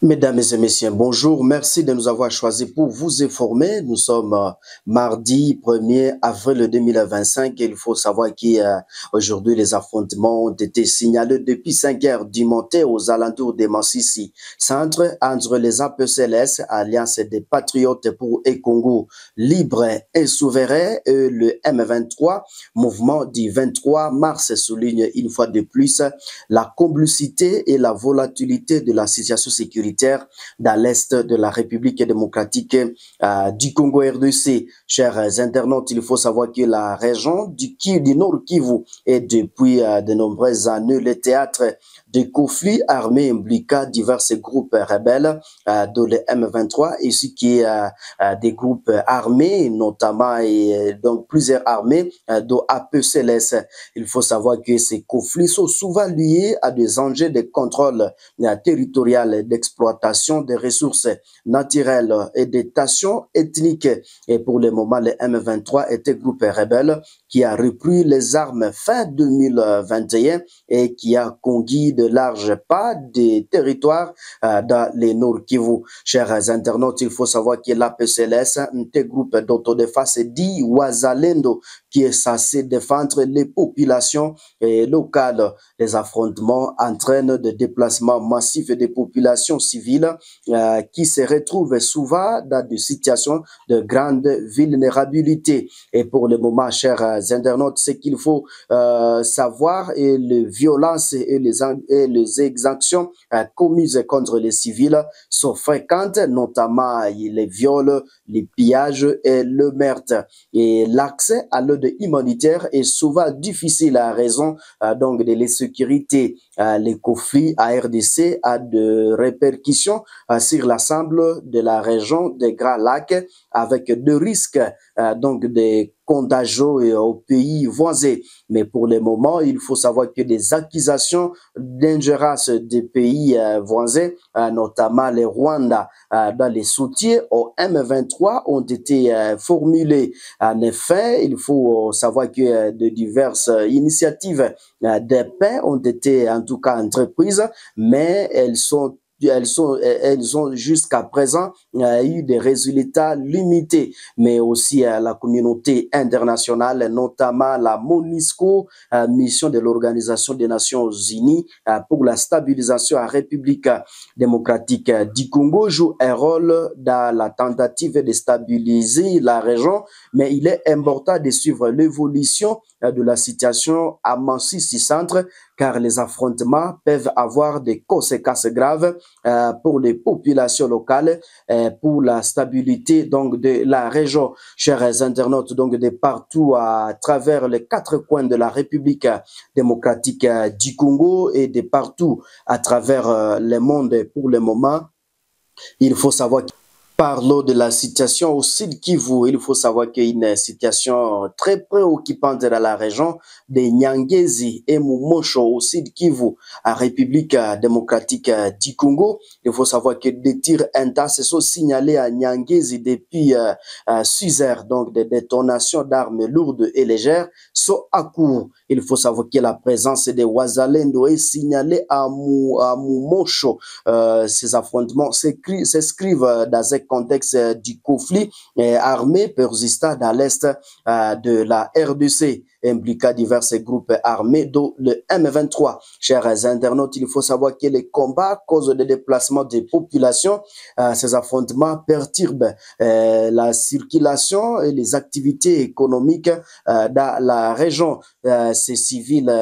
Mesdames et messieurs, bonjour. Merci de nous avoir choisis pour vous informer. Nous sommes mardi 1er avril 2025 et il faut savoir qu'aujourd'hui les affrontements ont été signalés depuis 5 heures du matin aux alentours de Massissi Centre entre les APCLS, Alliance des Patriotes pour un Congo libre et souverain, et le M23, mouvement du 23 mars, souligne une fois de plus la complicité et la volatilité de la situation sécuritaire dans l'est de la République démocratique du Congo RDC. Chers internautes, il faut savoir que la région du Nord Kivu est depuis de nombreuses années le théâtre de conflits armés impliquant divers groupes rebelles de le M23 ainsi que des groupes armés, notamment et donc plusieurs armées de APCLS. Il faut savoir que ces conflits sont souvent liés à des enjeux de contrôle territorial, d'exploitation des ressources naturelles et des tensions ethniques. Et pour le moment, le M23 est un groupe rebelle qui a repris les armes fin 2021 et qui a conquis de larges pas des territoires dans les Nord Kivu. Chers internautes, il faut savoir que l'APCLS, un groupe d'autodéfense dit Wazalendo, qui est censé défendre les populations locales. Les affrontements entraînent des déplacements massifs des populations civiles qui se retrouvent souvent dans des situations de grande vulnérabilité. Et pour le moment, chers internautes, ce qu'il faut savoir est les violences et les exactions commises contre les civils sont fréquentes, notamment les viols, les pillages et le meurtre. Et l'accès à l'aide humanitaire est souvent difficile à raison donc de l'insécurité. Les conflits à RDC a de répercussions sur l'ensemble de la région des Grands Lacs avec de risques donc des contagieux aux pays voisins. Mais pour le moment, il faut savoir que des accusations d'ingérence des pays voisins, notamment les Rwanda, dans les soutiens au M23 ont été formulées. En effet, il faut savoir que de diverses initiatives de paix ont été en tout cas entreprises, mais elles ont jusqu'à présent eu des résultats limités, mais aussi la communauté internationale, notamment la MONUSCO, mission de l'Organisation des Nations Unies pour la stabilisation en République démocratique du Congo, joue un rôle dans la tentative de stabiliser la région, mais il est important de suivre l'évolution de la situation à Massissi Centre, car les affrontements peuvent avoir des conséquences graves pour les populations locales, pour la stabilité donc de la région. Chers internautes, donc de partout à travers les 4 coins de la République démocratique du Congo et de partout à travers le monde pour le moment, il faut savoir que parlons de la situation au Sud Kivu. Il faut savoir qu'il y a une situation très préoccupante dans la région de Nyangezi et Mumosho au Sud Kivu, en République démocratique du Congo. Il faut savoir que des tirs intenses sont signalés à Nyangezi depuis 6 heures. Donc des détonations d'armes lourdes et légères sont à court. Il faut savoir que la présence des Wazalendo est signalée à Mumosho. Ces affrontements s'inscrivent dans un contexte du conflit armé persistant dans l'est de la RDC, impliquant divers groupes armés, dont le M23. Chers internautes, il faut savoir que les combats causent des déplacements des populations. Ces affrontements perturbent la circulation et les activités économiques dans la région. Ces civils,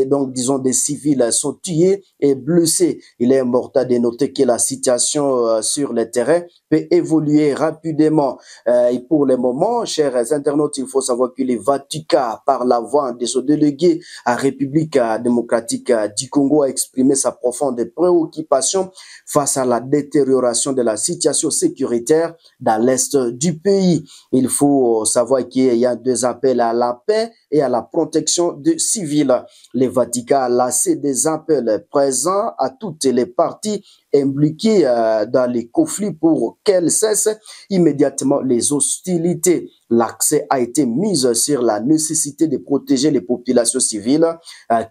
donc disons des civils, sont tués et blessés. Il est important de noter que la situation sur le terrain peut évoluer rapidement. Et pour le moment, chers internautes, il faut savoir que le Vatican, par la voix de son délégué à République démocratique du Congo, a exprimé sa profonde préoccupation face à la détérioration de la situation sécuritaire dans l'est du pays. Il faut savoir qu'il y a deux appels à la paix et à la protection des civils. Le Vatican a lancé des appels présents à toutes les parties impliquées dans les conflits pour qu'elles cessent immédiatement les hostilités. L'accès a été mis sur la nécessité de protéger les populations civiles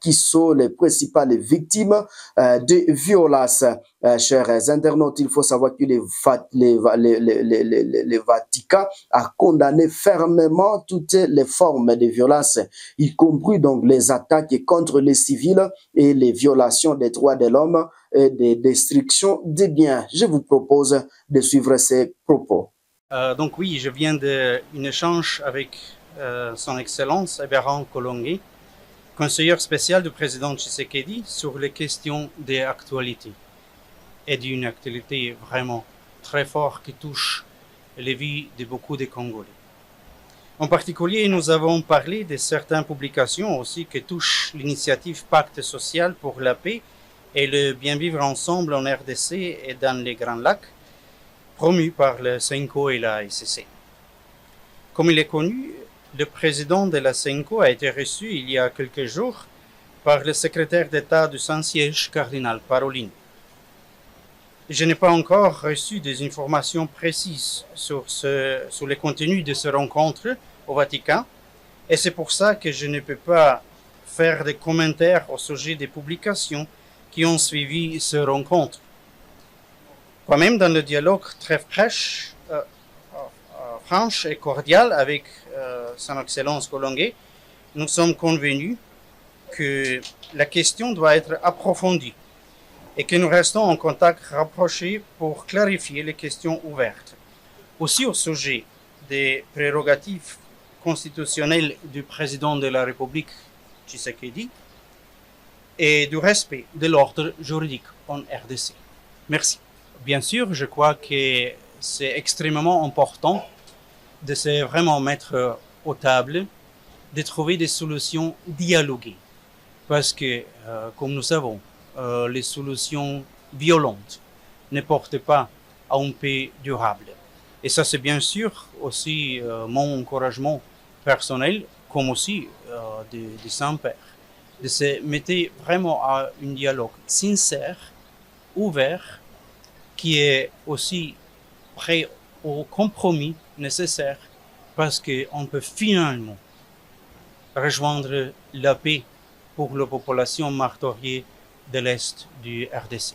qui sont les principales victimes de violences. Chers internautes, il faut savoir que le Vatican a condamné fermement toutes les formes de violence, y compris donc les attaques contre les civils et les violations des droits de l'homme et des destructions des biens. Je vous propose de suivre ces propos. Donc oui, je viens d'un échange avec son Excellence Abraham Kolongi, conseiller spécial du président Tshisekedi sur les questions d'actualité et d'une actualité vraiment très forte qui touche les vies de beaucoup de Congolais. En particulier, nous avons parlé de certaines publications aussi qui touchent l'initiative Pacte social pour la paix et le bien vivre ensemble en RDC et dans les Grands Lacs, promu par le CENCO et la SCC. Comme il est connu, le président de la CENCO a été reçu il y a quelques jours par le secrétaire d'État du Saint-Siège, cardinal Parolin. Je n'ai pas encore reçu des informations précises sur le contenu de ce rencontre au Vatican, et c'est pour ça que je ne peux pas faire des commentaires au sujet des publications qui ont suivi ce rencontre. Quand même, dans le dialogue très franche et cordial avec son Excellence Kolongi, nous sommes convenus que la question doit être approfondie et que nous restons en contact rapproché pour clarifier les questions ouvertes. Aussi au sujet des prérogatives constitutionnelles du président de la République, Tshisekedi, et du respect de l'ordre juridique en RDC. Merci. Bien sûr, je crois que c'est extrêmement important de se vraiment mettre aux tables, de trouver des solutions dialoguées. Parce que, comme nous savons, les solutions violentes ne portent pas à une paix durable. Et ça, c'est bien sûr aussi mon encouragement personnel, comme aussi de Saint-Père, de se mettre vraiment à un dialogue sincère, ouvert, qui est aussi prêt au compromis nécessaire parce qu'on peut finalement rejoindre la paix pour la population martyriée de l'Est du RDC.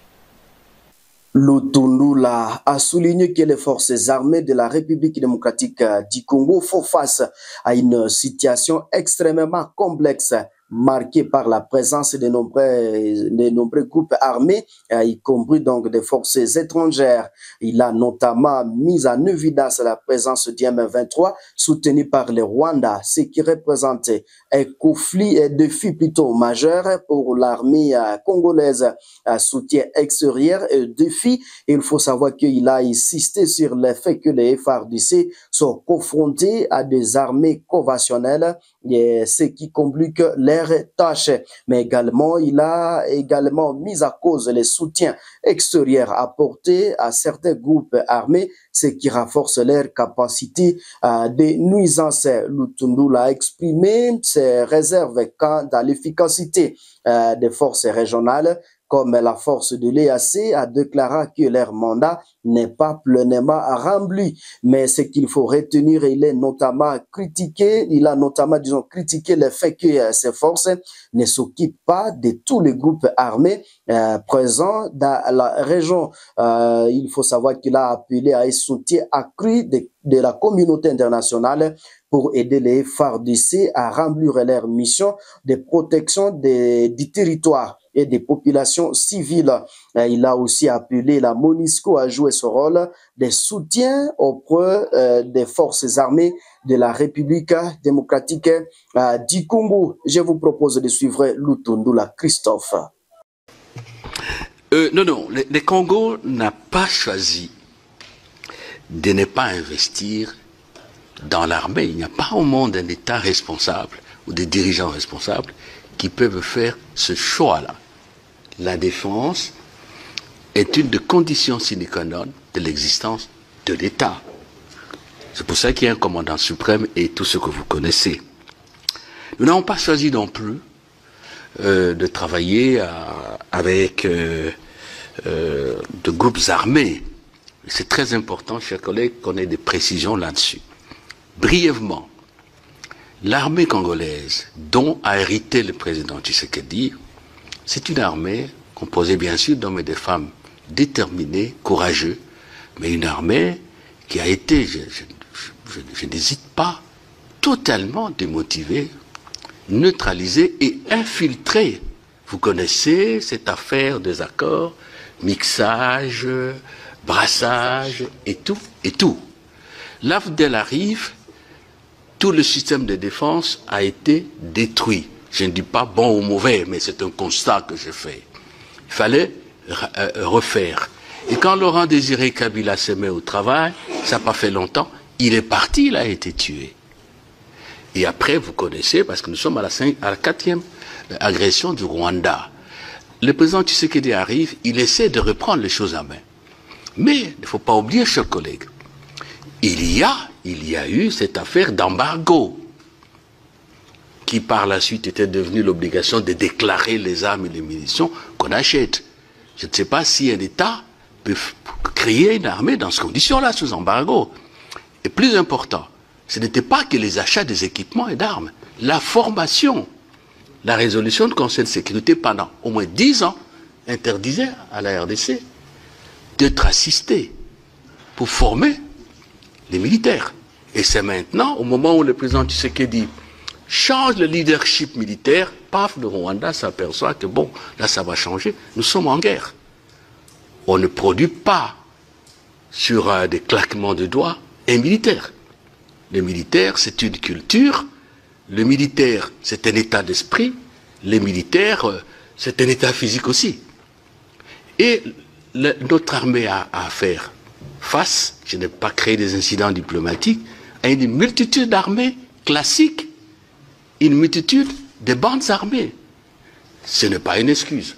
Lutundula a souligné que les forces armées de la République démocratique du Congo font face à une situation extrêmement complexe, marquée par la présence de nombreux groupes armés, y compris donc des forces étrangères. Il a notamment mis en évidence la présence du M23 soutenu par le Rwanda, ce qui représente un conflit et défi plutôt majeur pour l'armée congolaise. Soutien extérieur et défi, il faut savoir qu'il a insisté sur le fait que les FARDC sont confrontés à des armées conventionnelles, ce qui complique leur tâches, mais également il a également mis à cause les soutiens extérieurs apportés à certains groupes armés, ce qui renforce leur capacité de nuisance. Lutundula a exprimé ses réserves quant à l'efficacité des forces régionales, comme la force de l'EAC a déclaré que leur mandat n'est pas pleinement rempli. Mais ce qu'il faut retenir, il a notamment critiqué le fait que ces forces ne s'occupent pas de tous les groupes armés présents dans la région. Il faut savoir qu'il a appelé à un soutien accru de la communauté internationale pour aider les FARDC à remplir leur mission de protection du territoire et des populations civiles. Il a aussi appelé la MONUSCO à jouer son rôle de soutien auprès des forces armées de la République démocratique du Congo. Je vous propose de suivre Lutundula Christophe. Non, le Congo n'a pas choisi de ne pas investir dans l'armée. Il n'y a pas au monde un État responsable ou des dirigeants responsables qui peuvent faire ce choix-là. La défense est une des conditions sine qua non de l'existence de l'État. C'est pour ça qu'il y a un commandant suprême et tout ce que vous connaissez. Nous n'avons pas choisi non plus de travailler avec de groupes armés. C'est très important, chers collègues, qu'on ait des précisions là-dessus. Brièvement, l'armée congolaise, dont a hérité le président Tshisekedi, c'est une armée composée bien sûr d'hommes et de femmes déterminés, courageux, mais une armée qui a été, je n'hésite pas, totalement démotivée, neutralisée et infiltrée. Vous connaissez cette affaire des accords, mixage, brassage et tout, et tout. L'AFDEL arrive, tout le système de défense a été détruit. Je ne dis pas bon ou mauvais, mais c'est un constat que je fais. Il fallait refaire. Et quand Laurent Désiré Kabila s'est mis au travail, ça n'a pas fait longtemps, il est parti, il a été tué. Et après, vous connaissez, parce que nous sommes à la 4e agression du Rwanda. Le président Tshisekedi arrive, il essaie de reprendre les choses en main. Mais il ne faut pas oublier, chers collègues, il y a eu cette affaire d'embargo qui par la suite était devenue l'obligation de déclarer les armes et les munitions qu'on achète. Je ne sais pas si un État peut créer une armée dans ces conditions-là, sous embargo. Et plus important, ce n'était pas que les achats des équipements et d'armes, la formation. La résolution du Conseil de sécurité pendant au moins 10 ans interdisait à la RDC d'être assisté pour former les militaires. Et c'est maintenant, au moment où le président Tshisekedi change le leadership militaire, paf, le Rwanda s'aperçoit que bon, là ça va changer, nous sommes en guerre. On ne produit pas sur des claquements de doigts un militaire. Le militaire, c'est une culture, le militaire, c'est un état d'esprit, les militaires, c'est un état physique aussi. Et notre armée a à faire face, je n'ai pas créé des incidents diplomatiques, à une multitude d'armées classiques, une multitude de bandes armées. Ce n'est pas une excuse,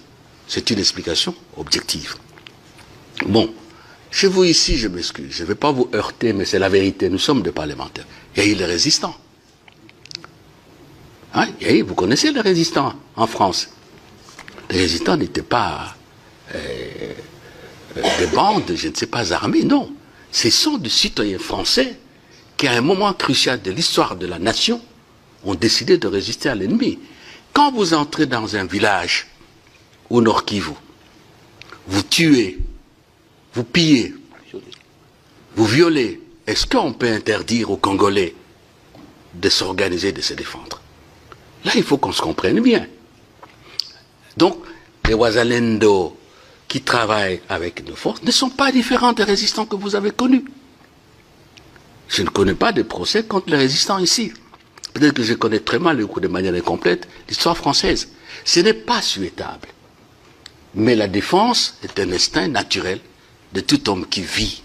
c'est une explication objective. Bon, chez vous ici, je m'excuse, je ne vais pas vous heurter, mais c'est la vérité, nous sommes des parlementaires. Il y a eu les résistants. Hein? Vous connaissez les résistants en France. Les résistants n'étaient pas des bandes, je ne sais pas, armées, non. Ce sont des citoyens français qui, à un moment crucial de l'histoire de la nation, ont décidé de résister à l'ennemi. Quand vous entrez dans un village au Nord Kivu, vous tuez, vous pillez, vous violez, est-ce qu'on peut interdire aux Congolais de s'organiser, de se défendre? Là, il faut qu'on se comprenne bien. Donc, les Wazalendo qui travaillent avec nos forces ne sont pas différents des résistants que vous avez connus. Je ne connais pas de procès contre les résistants ici. Peut-être que je connais très mal, de manière incomplète, l'histoire française. Ce n'est pas souhaitable. Mais la défense est un instinct naturel de tout homme qui vit.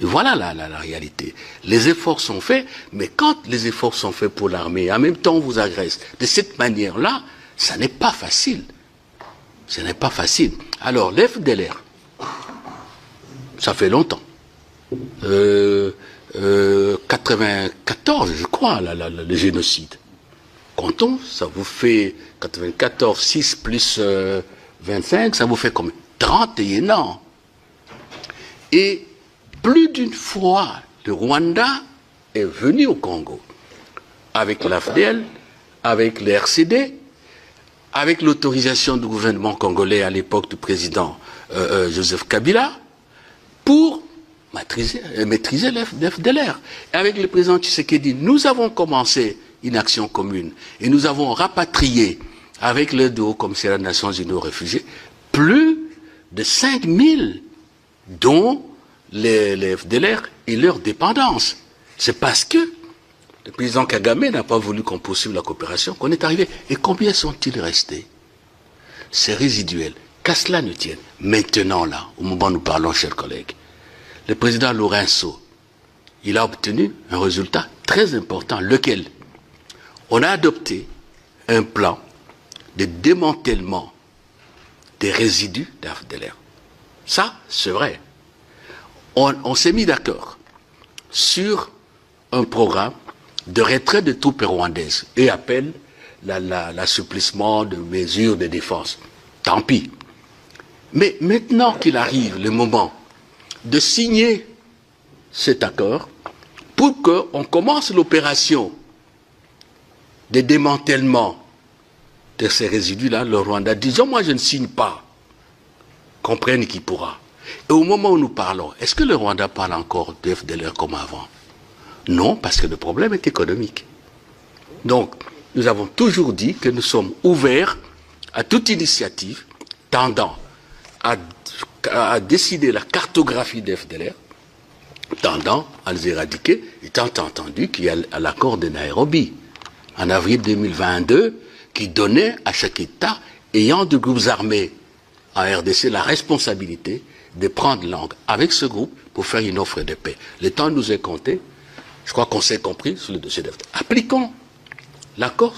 Et voilà la réalité. Les efforts sont faits, mais quand les efforts sont faits pour l'armée, en même temps on vous agresse, de cette manière-là, ça n'est pas facile. Ce n'est pas facile. Alors, l'FDLR, ça fait longtemps. 94, je crois, le génocide. Comptons, ça vous fait 94, 6 plus 25, ça vous fait combien? 31 ans. Et plus d'une fois, le Rwanda est venu au Congo, avec l'AFDL, avec le RCD, avec l'autorisation du gouvernement congolais à l'époque du président Joseph Kabila, pour maîtriser l'FDLR. Et avec le président Tshisekedi, nous avons commencé une action commune et nous avons rapatrié, avec l'aide du Haut-Commissariat des Nations Unies aux réfugiés, plus de 5000, dont les FDLR et leur dépendance. C'est parce que le président Kagame n'a pas voulu qu'on poursuive la coopération qu'on est arrivé. Et combien sont-ils restés? C'est résiduel. Qu'à cela ne tienne. Maintenant, là, au moment où nous parlons, chers collègues, le président Lourenço, il a obtenu un résultat très important, lequel on a adopté un plan de démantèlement des résidus d'AFDLR. Ça, c'est vrai. On s'est mis d'accord sur un programme de retrait de troupes rwandaises et appelle l'assouplissement de mesures de défense. Tant pis. Mais maintenant qu'il arrive le moment de signer cet accord pour qu'on commence l'opération de démantèlement de ces résidus-là, le Rwanda, disons moi je ne signe pas, comprenne qui pourra. Et au moment où nous parlons, est-ce que le Rwanda parle encore de FDLR comme avant? Non, parce que le problème est économique. Donc, nous avons toujours dit que nous sommes ouverts à toute initiative tendant à décider la cartographie des FDLR, tendant à les éradiquer, étant entendu qu'il y a l'accord de Nairobi en avril 2022 qui donnait à chaque État ayant de groupes armés en RDC la responsabilité de prendre langue avec ce groupe pour faire une offre de paix. Le temps nous est compté. Je crois qu'on s'est compris sur le dossier d'FDLR. Appliquons l'accord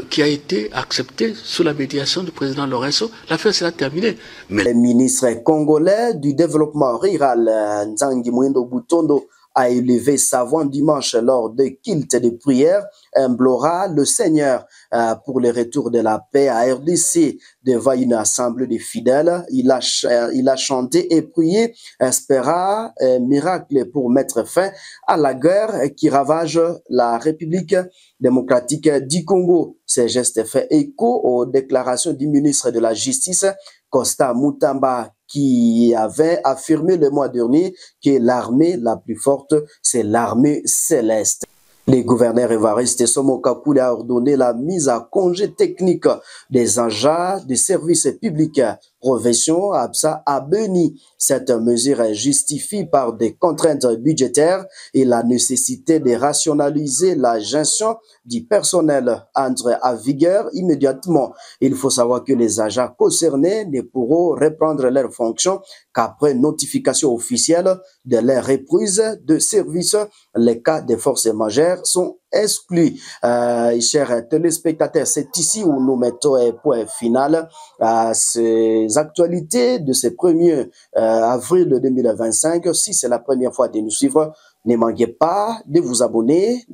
qui a été accepté sous la médiation du président Lourenço. L'affaire sera terminée. Mais le ministre congolais du développement rural, Nzangi Mwindo Butondo, a élevé sa voix dimanche lors de culte de prière, implora le Seigneur pour le retour de la paix à RDC devant une assemblée de fidèles. Il a chanté et prié, espéra un miracle pour mettre fin à la guerre qui ravage la République démocratique du Congo. Ces gestes fait écho aux déclarations du ministre de la Justice, Costa Mutamba, qui avait affirmé le mois dernier que l'armée la plus forte, c'est l'armée céleste. Le gouverneur Évariste Somo-Kakule a ordonné la mise à congé technique des agents des services publics profession ABSA à Beni. Cette mesure est justifiée par des contraintes budgétaires et la nécessité de rationaliser la gestion du personnel entre à vigueur immédiatement. Il faut savoir que les agents concernés ne pourront reprendre leurs fonctions qu'après notification officielle de leur reprise de service. Les cas de forces majeures sont exclus. Chers téléspectateurs, c'est ici où nous mettons un point final à ces actualités de ce 1er avril 2025. Si c'est la première fois de nous suivre, ne manquez pas de vous abonner,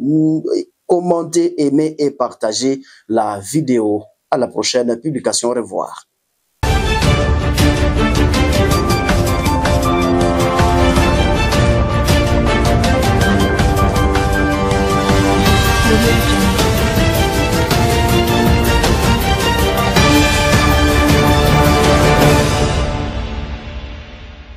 commenter, aimer et partager la vidéo. À la prochaine publication. Au revoir.